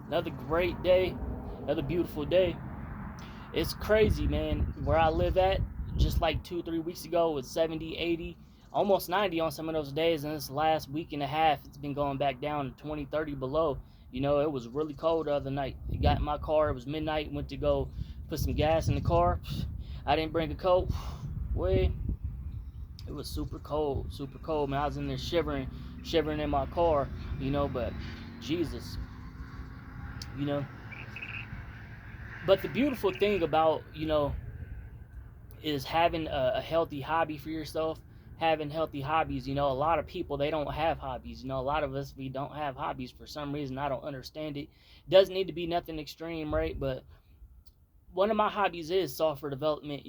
Another great day, another beautiful day. It's crazy, man. Where I live at, just like 2, 3 weeks ago, it was 70, 80, almost 90 on some of those days. And this last week and a half, it's been going back down to 20, 30 below. It was really cold the other night. I got in my car, it was midnight, went to go put some gas in the car. I didn't bring a coat. Way, it was super cold, man. I was in there shivering in my car, but Jesus, you know. But the beautiful thing about, is having a healthy hobby for yourself, having healthy hobbies. A lot of people, they don't have hobbies. A lot of us, we don't have hobbies for some reason. I don't understand it. Doesn't need to be nothing extreme, right? But one of my hobbies is software development,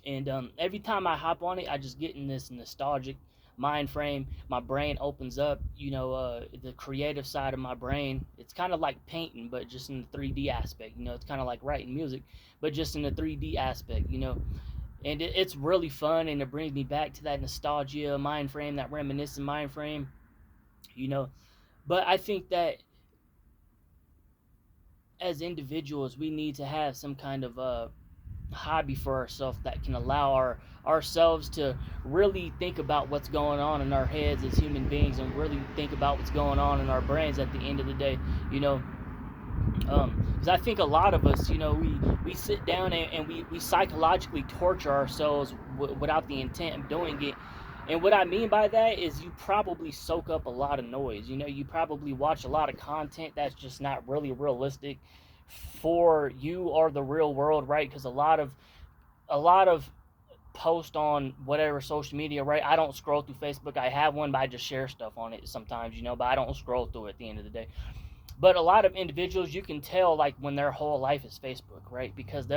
and every time I hop on it, I just get in this nostalgic mind frame. My brain opens up, the creative side of my brain. It's kind of like painting, but just in the 3D aspect. It's kind of like writing music, but just in the 3D aspect. And it's really fun, and it brings me back to that nostalgia mind frame, that reminiscent mind frame. you know but I think that as individuals, we need to have some kind of hobby for ourselves that can allow ourselves to really think about what's going on in our heads as human beings, and really think about what's going on in our brains at the end of the day. you know because I think a lot of us, we sit down, and we psychologically torture ourselves without the intent of doing it. And what I mean by that is you probably soak up a lot of noise. You probably watch a lot of content that's just not really realistic for you or the real world, right? Because a lot of post on whatever social media, right? I don't scroll through Facebook. I have one, but I just share stuff on it sometimes, but I don't scroll through it at the end of the day. But a lot of individuals, you can tell like when their whole life is Facebook, right? Because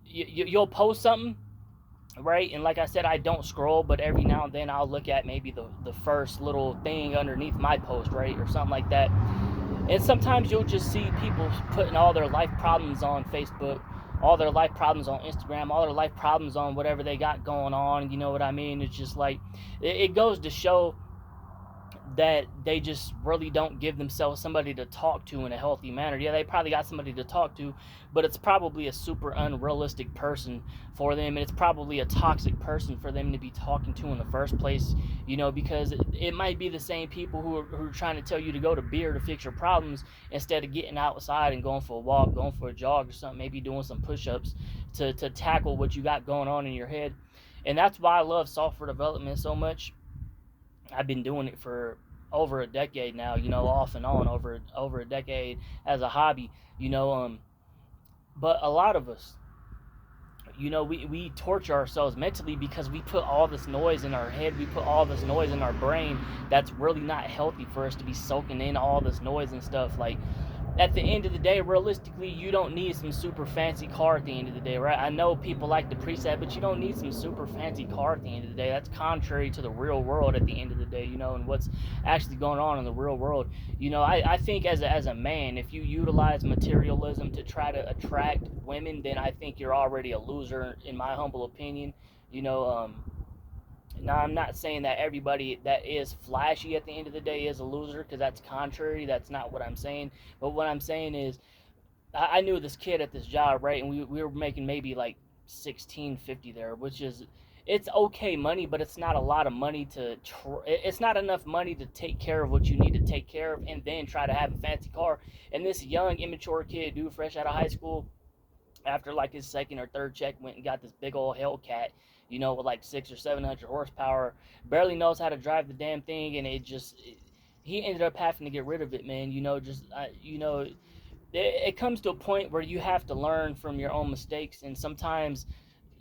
you'll post something, right? And like I said, I don't scroll, but every now and then I'll look at maybe the first little thing underneath my post, right? Or something like that. And sometimes you'll just see people putting all their life problems on Facebook, all their life problems on Instagram, all their life problems on whatever they got going on. You know what I mean? It's just like, it goes to show that they just really don't give themselves somebody to talk to in a healthy manner. Yeah, they probably got somebody to talk to, but it's probably a super unrealistic person for them, and it's probably a toxic person for them to be talking to in the first place, because it might be the same people who are trying to tell you to go to beer to fix your problems, instead of getting outside and going for a walk, going for a jog or something, maybe doing some push-ups to tackle what you got going on in your head. And that's why I love software development so much. I've been doing it for over a decade now, off and on, over a decade as a hobby, but a lot of us, we torture ourselves mentally because we put all this noise in our head, we put all this noise in our brain that's really not healthy for us to be soaking in all this noise and stuff. Like, at the end of the day, realistically, you don't need some super fancy car at the end of the day, right? I know people like the preset, but you don't need some super fancy car at the end of the day. That's contrary to the real world at the end of the day, and what's actually going on in the real world. I think as a man, if you utilize materialism to try to attract women, then I think you're already a loser, in my humble opinion. You know, now, I'm not saying that everybody that is flashy at the end of the day is a loser, because that's contrary. That's not what I'm saying. But what I'm saying is, I knew this kid at this job, right? And we were making maybe like 1650 there, which is, it's okay money, but it's not a lot of money it's not enough money to take care of what you need to take care of, and then try to have a fancy car. And this young, immature kid, dude, fresh out of high school, after like his second or third check, went and got this big old Hellcat, with like 600 or 700 horsepower. Barely knows how to drive the damn thing, and he ended up having to get rid of it, man. It comes to a point where you have to learn from your own mistakes, and sometimes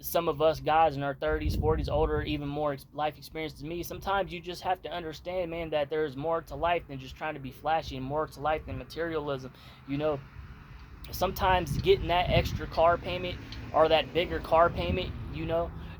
some of us guys in our 30s, 40s, older, even more life experience than me, sometimes you just have to understand, man, that there's more to life than just trying to be flashy, and more to life than materialism. You know, Sometimes getting that extra car payment, or that bigger car payment,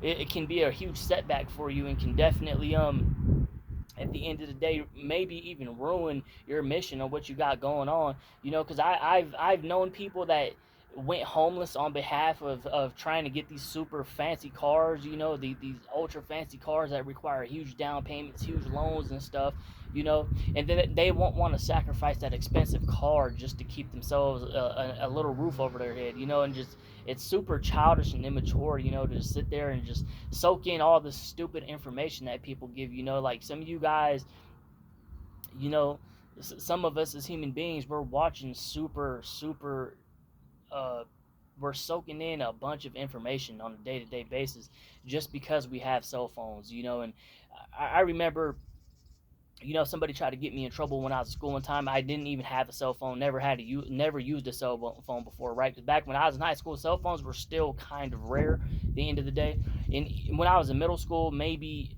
it can be a huge setback for you, and can definitely at the end of the day, maybe even ruin your mission or what you got going on. Because I've known people that went homeless on behalf of trying to get these super fancy cars, these ultra fancy cars that require huge down payments, huge loans and stuff, you know, and then they won't want to sacrifice that expensive car just to keep themselves a little roof over their head, and just it's super childish and immature, to just sit there and just soak in all the stupid information that people give, like some of you guys, you know, some of us as human beings, we're watching super uh, we're soaking in a bunch of information on a day-to-day basis just because we have cell phones, and I remember, somebody tried to get me in trouble when I was in school one time. I didn't even have a cell phone, never used a cell phone before, right? Because back when I was in high school, cell phones were still kind of rare at the end of the day. And when I was in middle school, maybe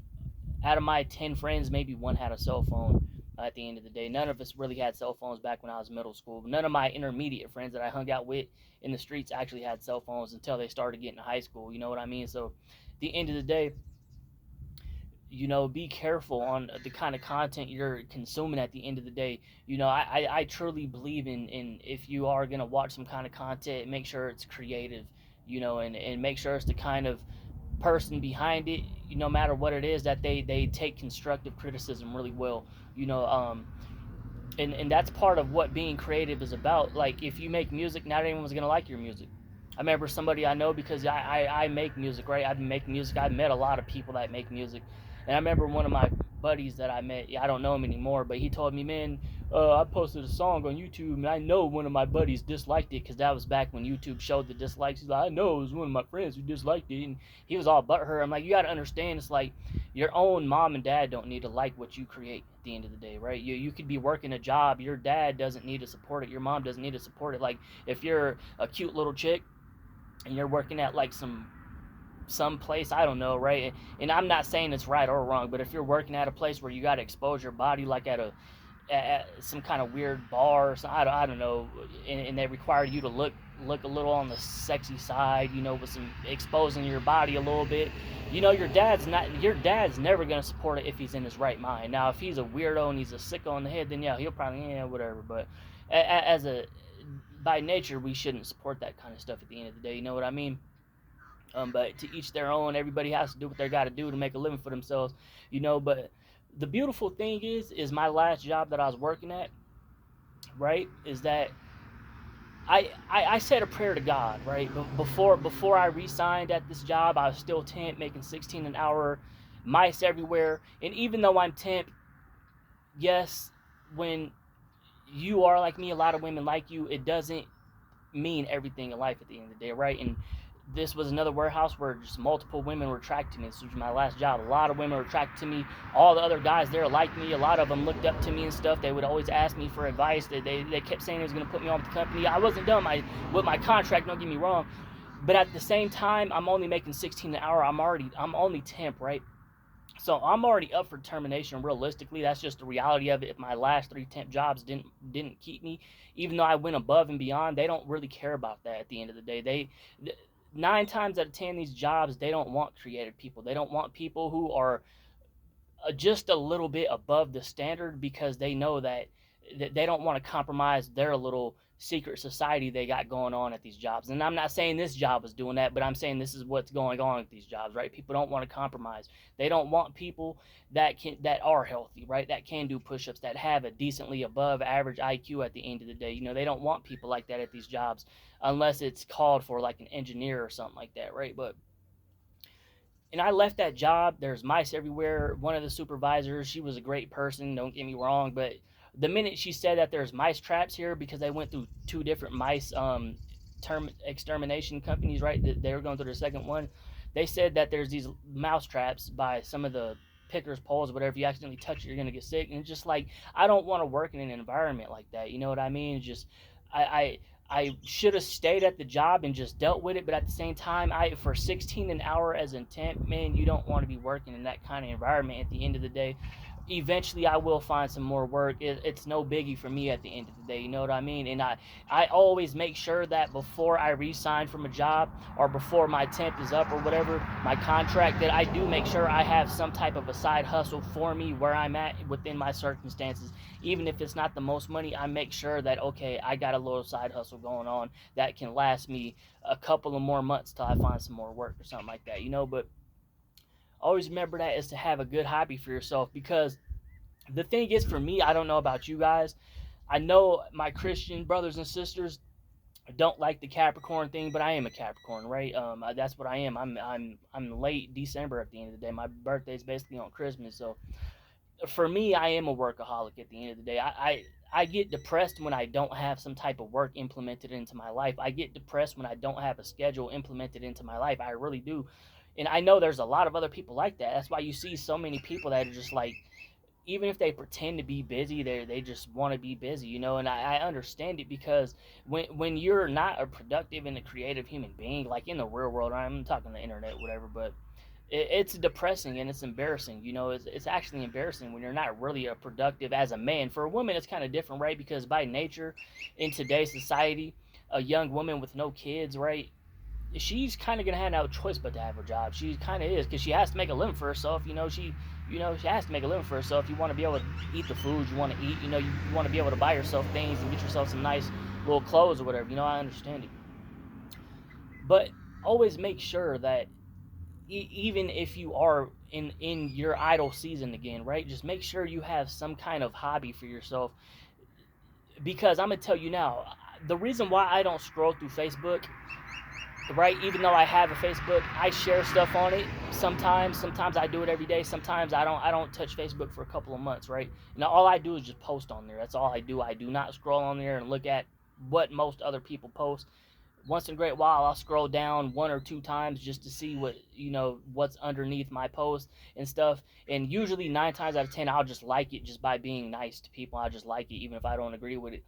out of my 10 friends, maybe one had a cell phone. At the end of the day, none of us really had cell phones back when I was in middle school. None of my intermediate friends that I hung out with in the streets actually had cell phones until they started getting to high school. You know what I mean? So, at the end of the day, be careful on the kind of content you're consuming at the end of the day. I truly believe in if you are going to watch some kind of content, make sure it's creative, and make sure it's the kind of person behind it, no matter what it is, that they take constructive criticism really well, you know um and that's part of what being creative is about. Like, if you make music, not everyone's gonna like your music. I remember somebody I know, because I make music, right? I've been making music. I've met a lot of people that make music, and I remember one of my buddies that I met. I don't know him anymore, but he told me, man, I posted a song on YouTube, and I know one of my buddies disliked it, because that was back when YouTube showed the dislikes. He's like, I know it was one of my friends who disliked it, and he was all butthurt. I'm like, you got to understand, it's like your own mom and dad don't need to like what you create at the end of the day, right? You could be working a job, your dad doesn't need to support it, your mom doesn't need to support it. Like, if you're a cute little chick and you're working at like some place, I don't know, right? And I'm not saying it's right or wrong, but if you're working at a place where you got to expose your body, like at some kind of weird bar or something, I don't know, and they require you to look a little on the sexy side, with some exposing your body a little bit, your dad's never gonna support it if he's in his right mind. Now, if he's a weirdo and he's a sicko in the head, then yeah, he'll probably, whatever. But as a by nature, we shouldn't support that kind of stuff at the end of the day. You know what I mean? But to each their own. Everybody has to do what they got to do to make a living for themselves. But the beautiful thing is my last job that I was working at, right, is that I said a prayer to God, right? Before I re-signed at this job, I was still temp, making 16 an hour, mice everywhere. And even though I'm temp, yes, when you are like me, a lot of women like you, it doesn't mean everything in life at the end of the day, right? And this was another warehouse where just multiple women were attracted to me. This was my last job. A lot of women were attracted to me. All the other guys there liked me. A lot of them looked up to me and stuff. They would always ask me for advice. They kept saying it was going to put me on with the company. I wasn't done with my contract, don't get me wrong. But at the same time, I'm only making 16 an hour. I'm only temp, right? So I'm already up for termination. Realistically, that's just the reality of it. If my last 3 temp jobs didn't keep me, even though I went above and beyond, they don't really care about that at the end of the day. 9 times out of 10, these jobs, they don't want creative people. They don't want people who are just a little bit above the standard, because they know that they don't want to compromise their little secret society they got going on at these jobs. And I'm not saying this job was doing that, but I'm saying this is what's going on at these jobs, right? People don't want to compromise. They don't want people that are healthy, right? That can do push-ups, that have a decently above average IQ at the end of the day. They don't want people like that at these jobs, unless it's called for, like an engineer or something like that, right? And I left that job. There's mice everywhere. One of the supervisors, she was a great person, don't get me wrong, but the minute she said that there's mice traps here, because they went through 2 different mice term extermination companies, right? They were going through the second one. They said that there's these mouse traps by some of the pickers, poles, whatever. If you accidentally touch it, you're gonna get sick. And it's just like, I don't want to work in an environment like that. You know what I mean? It's just I should have stayed at the job and just dealt with it. But at the same time, for 16 an hour as a temp, man, you don't want to be working in that kind of environment at the end of the day. eventually I will find some more work. It's no biggie for me at the end of the day. You know what I mean? And I always make sure that before I resign from a job, or before my temp is up or whatever, my contract, that I do make sure I have some type of a side hustle for me where I'm at within my circumstances. Even if it's not the most money, I make sure that, okay, I got a little side hustle going on that can last me a couple of more months till I find some more work or something like that. But always remember that is to have a good hobby for yourself, because the thing is, for me, I don't know about you guys. I know my Christian brothers and sisters don't like the Capricorn thing, but I am a Capricorn, right? That's what I am. I'm late December at the end of the day. My birthday is basically on Christmas, so for me, I am a workaholic at the end of the day. I get depressed when I don't have some type of work implemented into my life. I get depressed when I don't have a schedule implemented into my life. I really do. And I know there's a lot of other people like that. That's why you see so many people that are just like, even if they pretend to be busy, they just want to be busy, and I understand it, because when you're not a productive and a creative human being, like in the real world, I'm talking the internet, whatever, but it's depressing and it's embarrassing. It's actually embarrassing when you're not really a productive as a man. For a woman, it's kind of different, right? Because by nature, in today's society, a young woman with no kids, right, she's kind of gonna have no choice but to have a job. She kind of is, because she has to make a living for herself. She has to make a living for herself. You want to be able to eat the food you want to eat. You want to be able to buy yourself things and get yourself some nice little clothes or whatever. I understand it, but always make sure that, even if you are in your idle season again, right? Just make sure you have some kind of hobby for yourself, because I'm gonna tell you now, the reason why I don't scroll through Facebook, right? Even though I have a Facebook, I share stuff on it sometimes. Sometimes I do it every day. Sometimes I don't. I don't touch Facebook for a couple of months, right? All I do is just post on there. That's all I do. I do not scroll on there and look at what most other people post. Once in a great while, I'll scroll down one or two times just to see what's underneath my post and stuff. And usually 9 times out of 10, I'll just like it just by being nice to people. I just like it even if I don't agree with it.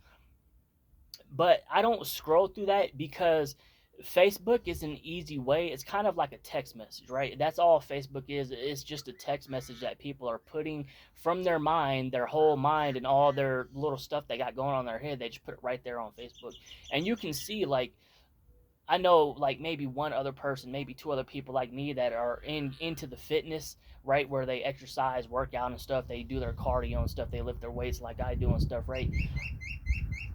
But I don't scroll through that, because Facebook is an easy way. It's kind of like a text message, right? That's all Facebook is. It's just a text message that people are putting from their mind, their whole mind, and all their little stuff they got going on in their head. They just put it right there on Facebook. And you can see, like, I know, like, maybe one other person, maybe two other people like me that are into the fitness, right, where they exercise, work out and stuff. They do their cardio and stuff. They lift their weights like I do and stuff, right?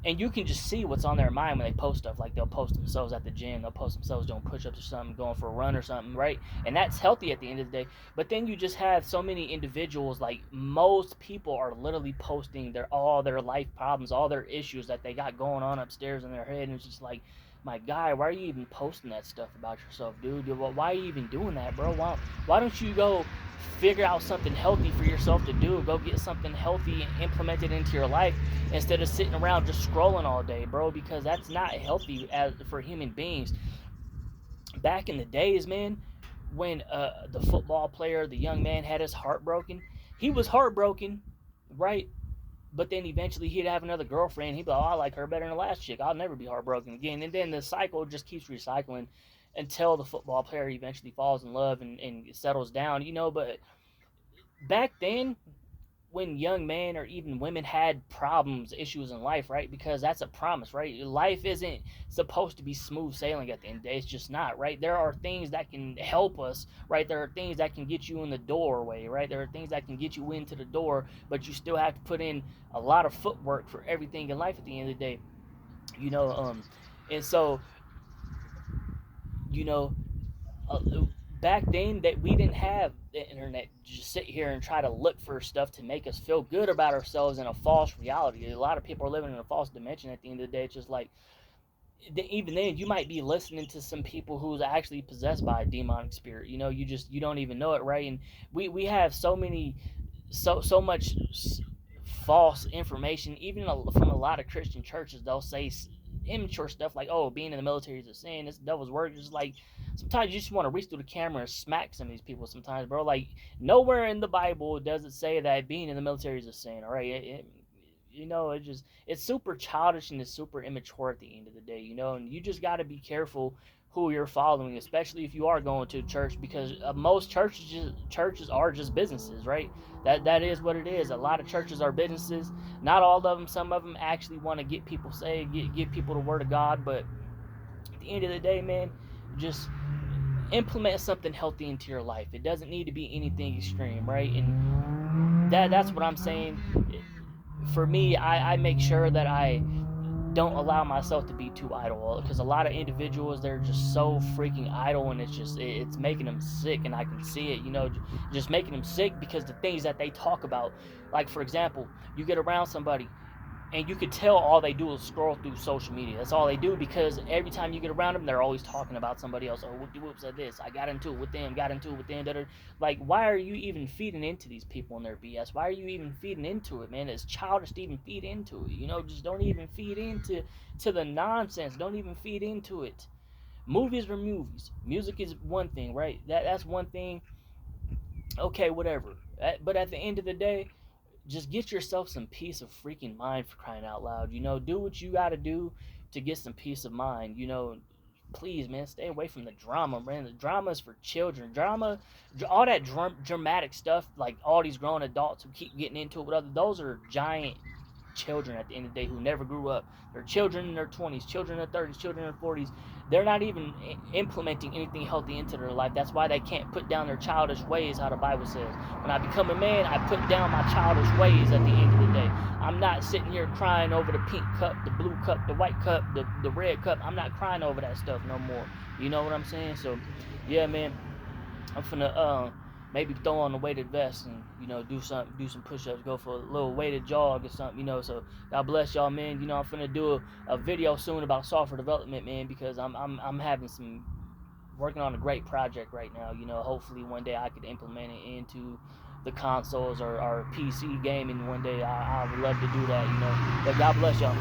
And you can just see what's on their mind when they post stuff. Like, they'll post themselves at the gym, they'll post themselves doing push-ups or something, going for a run or something, right? And that's healthy at the end of the day. But then you just have so many individuals, like, most people are literally posting all their life problems, all their issues that they got going on upstairs in their head. And it's just like, my guy, why are you even posting that stuff about yourself, dude? Why are you even doing that, bro? Why don't you go figure out something healthy for yourself to do? Go get something healthy implemented into your life, instead of sitting around just scrolling all day, bro, because that's not healthy for human beings. Back in the days, man, when the football player, the young man, had his heart broken, he was heartbroken, right? But then eventually he'd have another girlfriend. He'd be like, oh, I like her better than the last chick. I'll never be heartbroken again. And then the cycle just keeps recycling until the football player eventually falls in love and settles down, But back then, when young men or even women had problems, issues in life, right? Because that's a promise, right? Life isn't supposed to be smooth sailing at the end of the day. It's just not, right? There are things that can help us, right? There are things that can get you in the doorway, right? There are things that can get you into the door, but you still have to put in a lot of footwork for everything in life at the end of the day, you know. And so, you know, uh, back then, that we didn't have the internet to just sit here and try to look for stuff to make us feel good about ourselves in a false reality. A lot of people are living in a false dimension at the end of the day. It's just like, even then, you might be listening to some people who's actually possessed by a demonic spirit. You don't even know it, right? And we have so much false information, even from a lot of Christian churches. They'll say immature stuff like, "Oh, being in the military is a sin. It's the devil's work." It's just like, sometimes you just want to reach through the camera and smack some of these people. Sometimes, bro, like, nowhere in the Bible does it say that being in the military is a sin. All right, it's super childish and it's super immature at the end of the day. And you just got to be careful who you're following, especially if you are going to church, because most churches are just businesses, right? That is what it is. A lot of churches are businesses. Not all of them. Some of them actually want to get people saved, get people the word of God. But at the end of the day, man, just implement something healthy into your life. It doesn't need to be anything extreme, right? And that's what I'm saying. For me, I make sure that I don't allow myself to be too idle, because a lot of individuals, they're just so freaking idle, and it's making them sick, and I can see it, just making them sick, because the things that they talk about, like for example, you get around somebody and you could tell all they do is scroll through social media. That's all they do, because every time you get around them, they're always talking about somebody else. Oh, whoop whoop said this. I got into it with them. Got into it with them. Like, why are you even feeding into these people and their BS? Why are you even feeding into it, man? It's childish to even feed into it. Just don't even feed into the nonsense. Don't even feed into it. Movies are movies. Music is one thing, right? That's one thing. Okay, whatever. But at the end of the day, just get yourself some peace of freaking mind, for crying out loud. Do what you got to do to get some peace of mind. Please, man, stay away from the drama, man. The drama is for children. All that dramatic stuff, like all these grown adults who keep getting into it with others, those are giant children at the end of the day who never grew up. They're children in their 20s, children in their 30s, children in their 40s. They're not even implementing anything healthy into their life. That's why they can't put down their childish ways, how the Bible says. When I become a man, I put down my childish ways at the end of the day. I'm not sitting here crying over the pink cup, the blue cup, the white cup, the red cup. I'm not crying over that stuff no more. You know what I'm saying? So, yeah, man, I'm finna maybe throw on the weighted vest and do some push-ups, go for a little weighted jog or something. So God bless y'all, man. I'm finna do a video soon about software development, man, because I'm having some working on a great project right now. Hopefully one day I could implement it into the consoles or PC gaming one day. I would love to do that. But God bless y'all.